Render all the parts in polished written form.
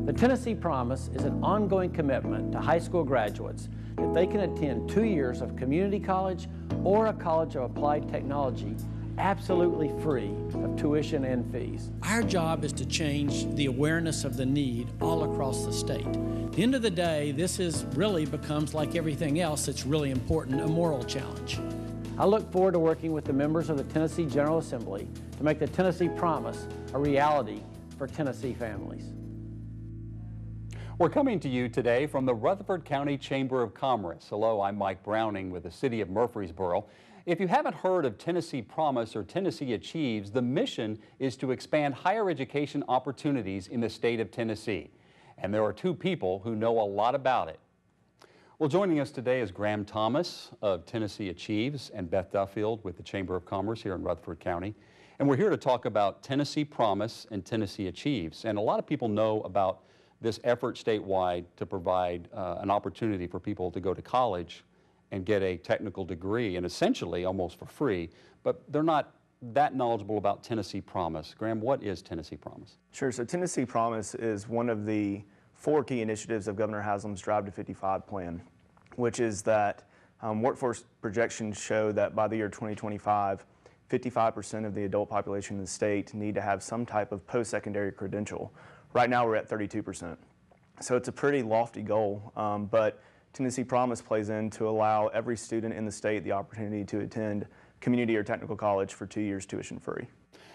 The Tennessee Promise is an ongoing commitment to high school graduates that they can attend 2 years of community college or a college of applied technology absolutely free of tuition and fees. Our job is to change the awareness of the need all across the state. At the end of the day, this really becomes, like everything else that's really important, a moral challenge. I look forward to working with the members of the Tennessee General Assembly to make the Tennessee Promise a reality for Tennessee families. We're coming to you today from the Rutherford County Chamber of Commerce. Hello, I'm Mike Browning with the City of Murfreesboro. If you haven't heard of Tennessee Promise or Tennessee Achieves, the mission is to expand higher education opportunities in the state of Tennessee. And there are two people who know a lot about it. Well, joining us today is Graham Thomas of Tennessee Achieves and Beth Duffield with the Chamber of Commerce here in Rutherford County. And we're here to talk about Tennessee Promise and Tennessee Achieves. And a lot of people know about this effort statewide to provide an opportunity for people to go to college and get a technical degree, and essentially almost for free, but they're not that knowledgeable about Tennessee Promise. Graham, what is Tennessee Promise? Sure, so Tennessee Promise is one of the 4 key initiatives of Governor Haslam's Drive to 55 plan, which is that workforce projections show that by the year 2025, 55% of the adult population in the state need to have some type of post-secondary credential. Right now we're at 32%. So it's a pretty lofty goal, but Tennessee Promise plays in to allow every student in the state the opportunity to attend community or technical college for 2 years tuition free.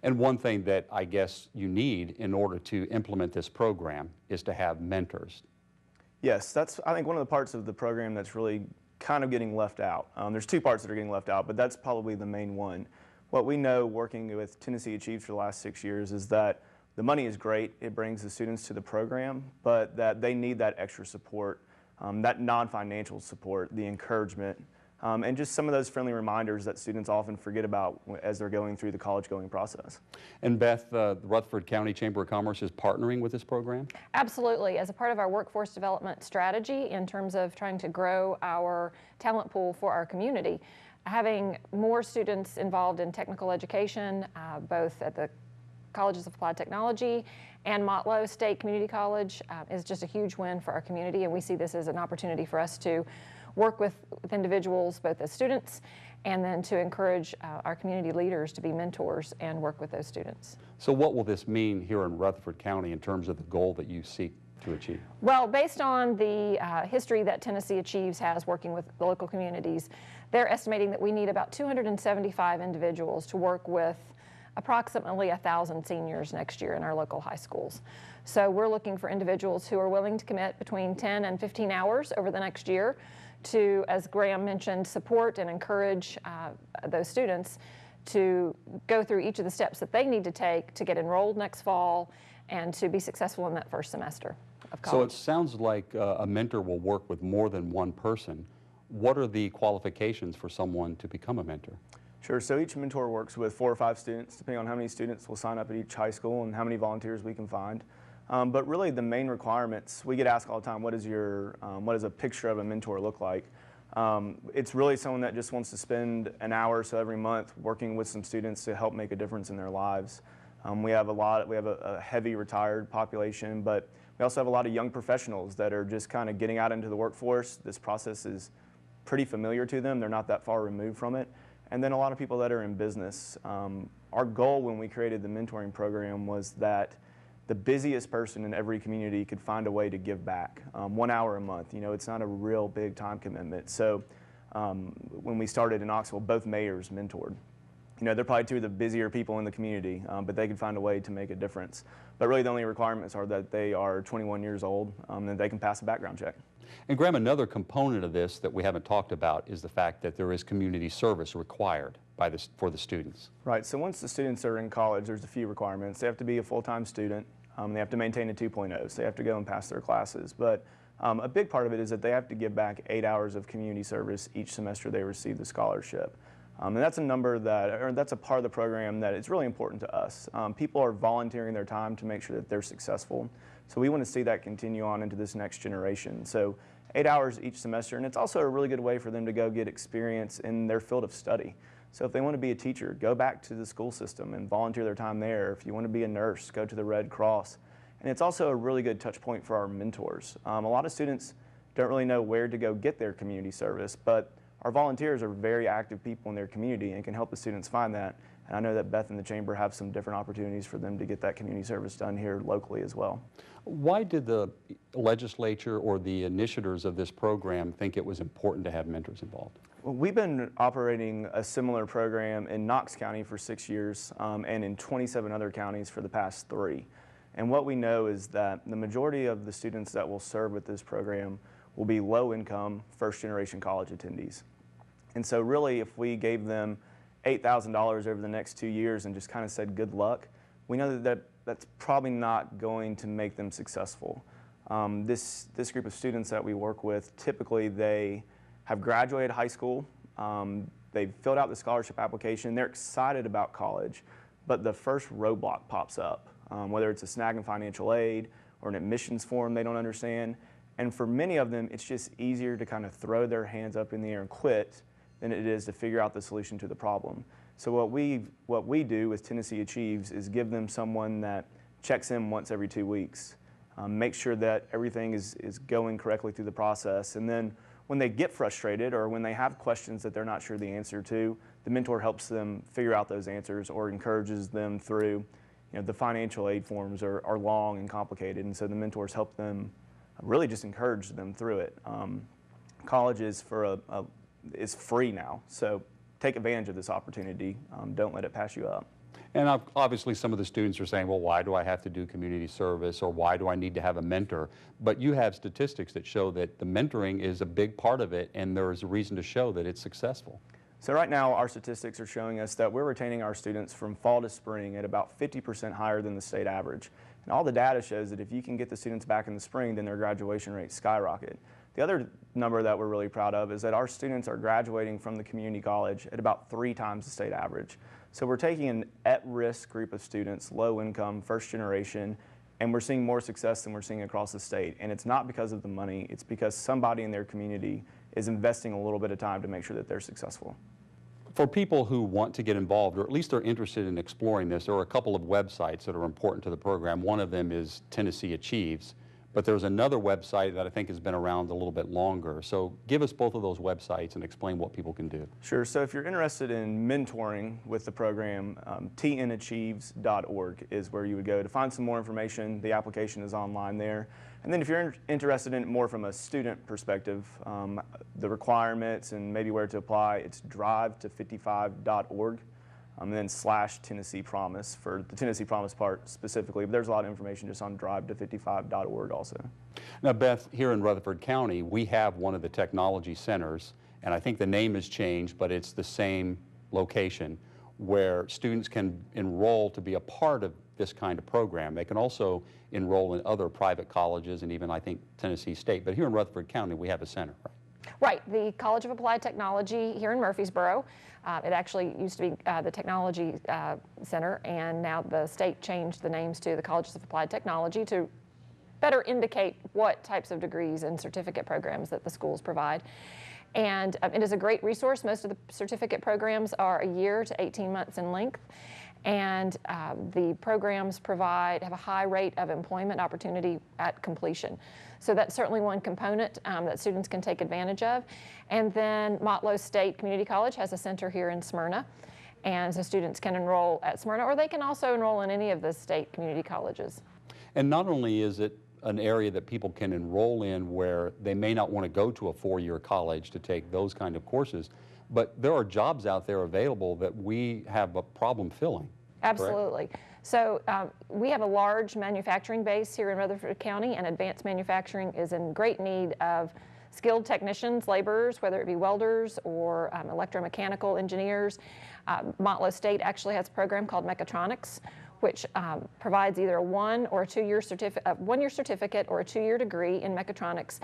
And one thing that I guess you need in order to implement this program is to have mentors. Yes, that's I think one of the parts of the program that's really kind of getting left out. There's 2 parts that are getting left out, but that's probably the main one. What we know working with Tennessee Achieves for the last 6 years is that the money is great, it brings the students to the program, but that they need that extra support. That non-financial support, the encouragement, and just some of those friendly reminders that students often forget about as they're going through the college-going process. And Beth, the Rutherford County Chamber of Commerce is partnering with this program? Absolutely. As a part of our workforce development strategy in terms of trying to grow our talent pool for our community, having more students involved in technical education, both at the Colleges of Applied Technology and Motlow State Community College is just a huge win for our community, and we see this as an opportunity for us to work with individuals, both as students, and then to encourage our community leaders to be mentors and work with those students. So what will this mean here in Rutherford County in terms of the goal that you seek to achieve? Well, based on the history that Tennessee Achieves has working with the local communities, they're estimating that we need about 275 individuals to work with approximately 1,000 seniors next year in our local high schools. So we're looking for individuals who are willing to commit between 10 and 15 hours over the next year to, as Graham mentioned, support and encourage those students to go through each of the steps that they need to take to get enrolled next fall and to be successful in that first semester of college. So it sounds like a mentor will work with more than one person. What are the qualifications for someone to become a mentor? Sure, so each mentor works with 4 or 5 students, depending on how many students will sign up at each high school and how many volunteers we can find. But really the main requirements, we get asked all the time, what does a picture of a mentor look like? It's really someone that just wants to spend an hour or so every month working with some students to help make a difference in their lives. We have a heavy retired population, but we also have a lot of young professionals that are just kind of getting out into the workforce. This process is pretty familiar to them. They're not that far removed from it. And then a lot of people that are in business. Our goal when we created the mentoring program was that the busiest person in every community could find a way to give back. 1 hour a month, you know, it's not a real big time commitment. So when we started in Knoxville, both mayors mentored. You know, they're probably 2 of the busier people in the community, but they could find a way to make a difference. But really the only requirements are that they are 21 years old and they can pass a background check. And Graham, another component of this that we haven't talked about is the fact that there is community service required for the students. Right, so once the students are in college, there's a few requirements. They have to be a full-time student. They have to maintain a 2.0, so they have to go and pass their classes. But a big part of it is that they have to give back 8 hours of community service each semester they receive the scholarship. And that's a number that's a part of the program that is really important to us. People are volunteering their time to make sure that they're successful. So we want to see that continue on into this next generation. So 8 hours each semester, and it's also a really good way for them to go get experience in their field of study. So if they want to be a teacher, go back to the school system and volunteer their time there. If you want to be a nurse, go to the Red Cross And it's also a really good touch point for our mentors. A lot of students don't really know where to go get their community service, but our volunteers are very active people in their community and can help the students find that. And I know that Beth and the Chamber have some different opportunities for them to get that community service done here locally as well. Why did the legislature or the initiators of this program think it was important to have mentors involved? Well, we've been operating a similar program in Knox County for 6 years and in 27 other counties for the past 3. And what we know is that the majority of the students that will serve with this program will be low-income, first-generation college attendees. And so really, if we gave them $8,000 over the next 2 years and just kind of said good luck, we know that that's probably not going to make them successful. This group of students that we work with, typically they have graduated high school, they've filled out the scholarship application, they're excited about college, but the first roadblock pops up, whether it's a snag in financial aid or an admissions form they don't understand. And for many of them, it's just easier to kind of throw their hands up in the air and quit than it is to figure out the solution to the problem. So what we do with tnAchieves is give them someone that checks in once every 2 weeks, make sure that everything is going correctly through the process, and then when they get frustrated or when they have questions that they're not sure the answer to, the mentor helps them figure out those answers or encourages them through, the financial aid forms are long and complicated, and so the mentors help them really just encourage them through it. College is is free now, so take advantage of this opportunity. Don't let it pass you up. And obviously some of the students are saying, well, why do I have to do community service, or why do I need to have a mentor? But you have statistics that show that the mentoring is a big part of it, and there is a reason to show that it's successful. So right now our statistics are showing us that we're retaining our students from fall to spring at about 50% higher than the state average. And all the data shows that if you can get the students back in the spring, then their graduation rates skyrocket. The other number that we're really proud of is that our students are graduating from the community college at about 3 times the state average. So we're taking an at-risk group of students, low income, first generation, and we're seeing more success than we're seeing across the state. And it's not because of the money, it's because somebody in their community is investing a little bit of time to make sure that they're successful. For people who want to get involved, or at least are interested in exploring this, there are a couple of websites that are important to the program. One of them is tnAchieves, but there's another website that I think has been around a little bit longer. So give us both of those websites and explain what people can do. Sure. So if you're interested in mentoring with the program, tnAchieves.org is where you would go to find some more information. The application is online there. And then if you're interested in it more from a student perspective, the requirements and maybe where to apply, it's drive-to55.org. And then /Tennessee Promise for the Tennessee Promise part specifically, but there's a lot of information just on drive-to55.org also. Now, Beth, here in Rutherford County, we have one of the technology centers, and I think the name has changed, but it's the same location where students can enroll to be a part of this kind of program. They can also enroll in other private colleges and even, I think, Tennessee State. But here in Rutherford County, we have a center, right? Right, the College of Applied Technology here in Murfreesboro. It actually used to be the Technology Center, and now the state changed the names to the Colleges of Applied Technology to better indicate what types of degrees and certificate programs that the schools provide. And it is a great resource. Most of the certificate programs are a year to 18 months in length. And the programs have a high rate of employment opportunity at completion. So that's certainly one component that students can take advantage of. And then Motlow State Community College has a center here in Smyrna. And so students can enroll at Smyrna, or they can also enroll in any of the state community colleges. And not only is it an area that people can enroll in where they may not want to go to a 4-year college to take those kind of courses, but there are jobs out there available that we have a problem filling. Absolutely. Correct? So we have a large manufacturing base here in Rutherford County, and advanced manufacturing is in great need of skilled technicians, laborers, whether it be welders or electromechanical engineers. Motlow State actually has a program called Mechatronics, which provides either a 1 or a 2-year one-year certificate or a 2-year degree in mechatronics,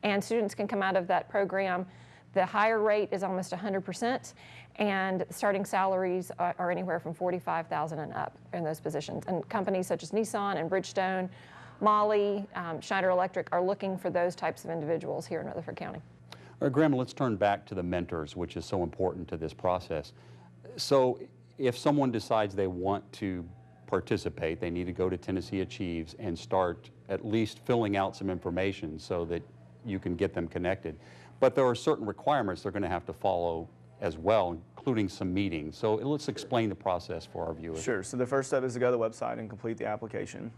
and students can come out of that program. The higher rate is almost 100%, and starting salaries are anywhere from $45,000 and up in those positions. And companies such as Nissan and Bridgestone, Molly, Schneider Electric are looking for those types of individuals here in Rutherford County. All right, Grandma, let's turn back to the mentors, which is so important to this process. So if someone decides they want to participate, they need to go to tnAchieves and start at least filling out some information so that you can get them connected. But there are certain requirements they're going to have to follow as well, including some meetings. So let's explain the process for our viewers. Sure. So the first step is to go to the website and complete the application.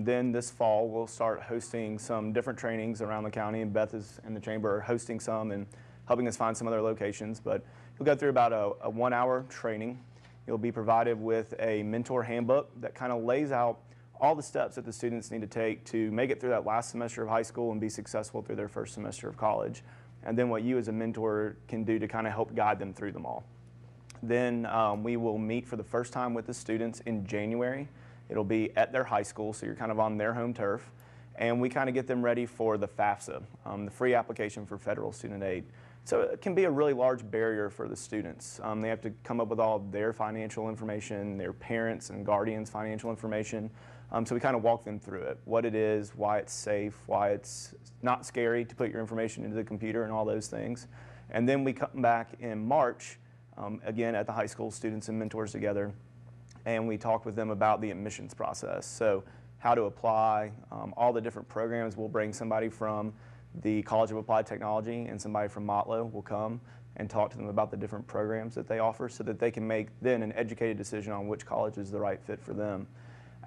Then this fall, we'll start hosting some different trainings around the county, and Beth and the Chamber are hosting some and helping us find some other locations. But you'll go through about a 1-hour training. You'll be provided with a mentor handbook that kind of lays out all the steps that the students need to take to make it through that last semester of high school and be successful through their first semester of college. And then what you as a mentor can do to kind of help guide them through them all. Then we will meet for the first time with the students in January. It'll be at their high school, so you're kind of on their home turf. And we kind of get them ready for the FAFSA, the free application for federal student aid. So it can be a really large barrier for the students. They have to come up with all their financial information, their parents' and guardians' financial information. So we kind of walk them through it, what it is, why it's safe, why it's not scary to put your information into the computer and all those things. And then we come back in March, again at the high school, students and mentors together, and we talk with them about the admissions process. So how to apply, all the different programs. We'll bring somebody from the College of Applied Technology and somebody from Motlow will come and talk to them about the different programs that they offer so that they can make then an educated decision on which college is the right fit for them.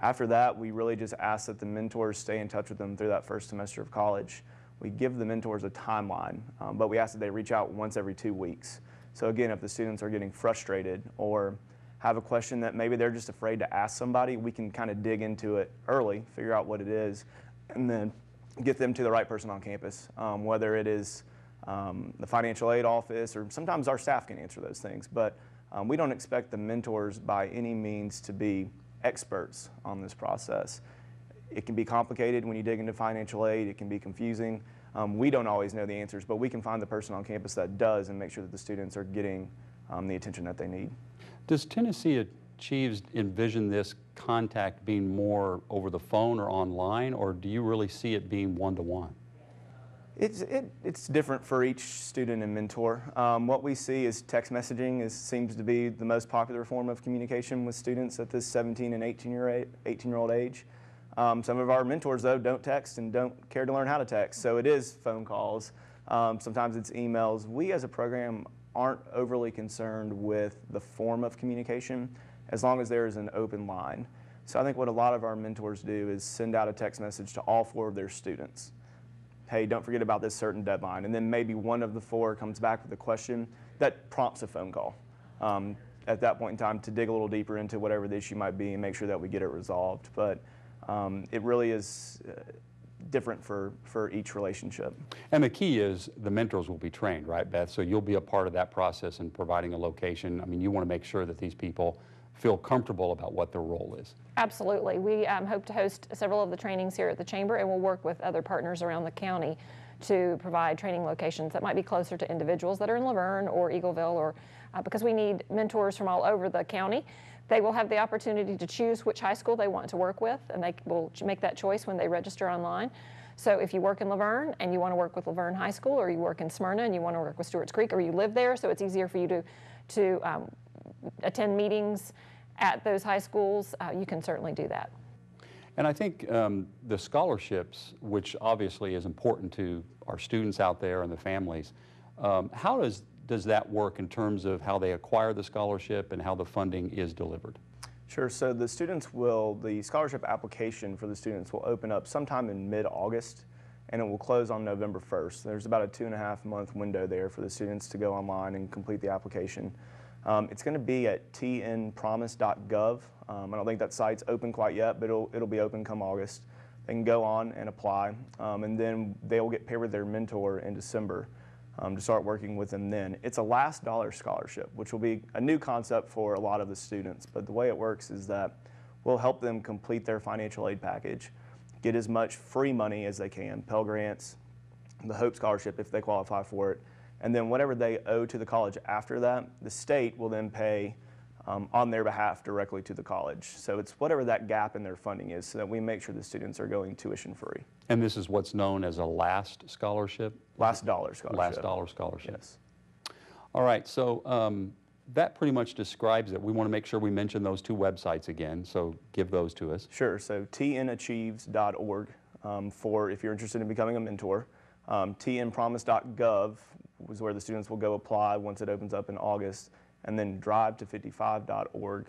After that, we really just ask that the mentors stay in touch with them through that first semester of college. We give the mentors a timeline, but we ask that they reach out once every 2 weeks. So again, if the students are getting frustrated or have a question that maybe they're just afraid to ask somebody, we can kind of dig into it early, figure out what it is, and then get them to the right person on campus, whether it is the financial aid office, or sometimes our staff can answer those things. But we don't expect the mentors by any means to be experts on this process. It can be complicated when you dig into financial aid. It can be confusing. We don't always know the answers, but we can find the person on campus that does and make sure that the students are getting the attention that they need. Does tnAchieves envision this contact being more over the phone or online, or do you really see it being one-to-one? It's different for each student and mentor. What we see is text messaging seems to be the most popular form of communication with students at this 17 and 18-year-old age. Some of our mentors, though, don't text and don't care to learn how to text, so it is phone calls. Sometimes it's emails. We as a program aren't overly concerned with the form of communication as long as there is an open line. So I think what a lot of our mentors do is send out a text message to all 4 of their students. Hey, don't forget about this certain deadline. And then maybe one of the 4 comes back with a question that prompts a phone call at that point in time to dig a little deeper into whatever the issue might be and make sure that we get it resolved. But it really is different for each relationship. And the key is the mentors will be trained, right, Beth? So you'll be a part of that process in providing a location. I mean, you want to make sure that these people feel comfortable about what their role is. Absolutely. We hope to host several of the trainings here at the Chamber, and we'll work with other partners around the county to provide training locations that might be closer to individuals that are in Laverne or Eagleville, or because we need mentors from all over the county. They will have the opportunity to choose which high school they want to work with, and they will make that choice when they register online. So if you work in Laverne and you want to work with Laverne High School, or you work in Smyrna and you want to work with Stewart's Creek, or you live there, so it's easier for you to attend meetings at those high schools, you can certainly do that. And I think the scholarships, which obviously is important to our students out there and the families, how does that work in terms of how they acquire the scholarship and how the funding is delivered? Sure. So the scholarship application for the students will open up sometime in mid-August, and it will close on November 1st. There's about a 2.5-month window there for the students to go online and complete the application. It's going to be at tnpromise.gov. I don't think that site's open quite yet, but it'll be open come August. They can go on and apply, and then they will get paired with their mentor in December to start working with them then. It's a last dollar scholarship, which will be a new concept for a lot of the students, but the way it works is that we'll help them complete their financial aid package, get as much free money as they can, Pell Grants, the Hope Scholarship if they qualify for it, and then whatever they owe to the college after that, the state will then pay on their behalf directly to the college. So it's whatever that gap in their funding is, so that we make sure the students are going tuition free. And this is what's known as a last scholarship? Last dollar scholarship. Last dollar scholarship. Yes. All right, so that pretty much describes it. We want to make sure we mention those two websites again, so give those to us. Sure, so tnAchieves.org for if you're interested in becoming a mentor. tnpromise.gov is where the students will go apply once it opens up in August. And then drive-to55.org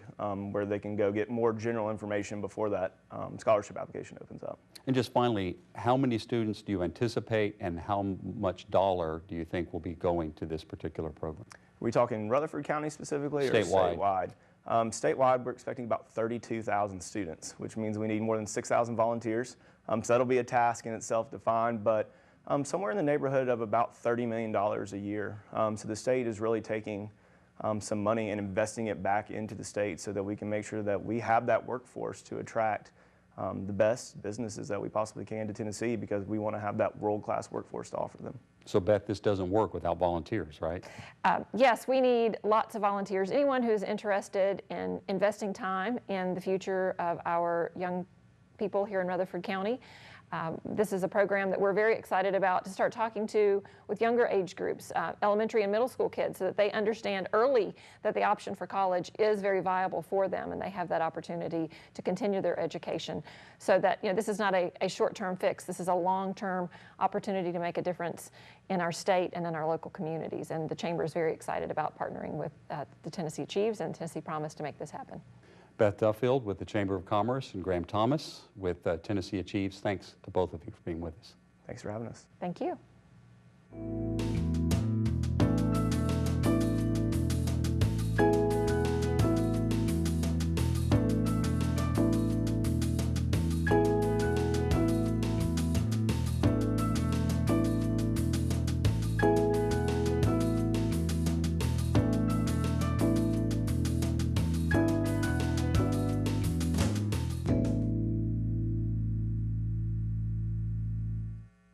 where they can go get more general information before that scholarship application opens up. And just finally, how many students do you anticipate and how much dollar do you think will be going to this particular program? Are we talking Rutherford County specifically or statewide? Statewide, we're expecting about 32,000 students, which means we need more than 6,000 volunteers. So that'll be a task in itself to find, but somewhere in the neighborhood of about $30 million a year. So the state is really taking some money and investing it back into the state so that we can make sure that we have that workforce to attract the best businesses that we possibly can to Tennessee, because we want to have that world-class workforce to offer them. So Beth, this doesn't work without volunteers, right? Yes, we need lots of volunteers. Anyone who's interested in investing time in the future of our young people here in Rutherford County. This is a program that we're very excited about to start talking to with younger age groups, elementary and middle school kids, so that they understand early that the option for college is very viable for them and they have that opportunity to continue their education. So that, this is not a short-term fix. This is a long-term opportunity to make a difference in our state and in our local communities. And the Chamber is very excited about partnering with the Tennessee Achieves and Tennessee Promise to make this happen. Beth Duffield with the Chamber of Commerce and Graham Thomas with Tennessee Achieves. Thanks to both of you for being with us. Thanks for having us. Thank you.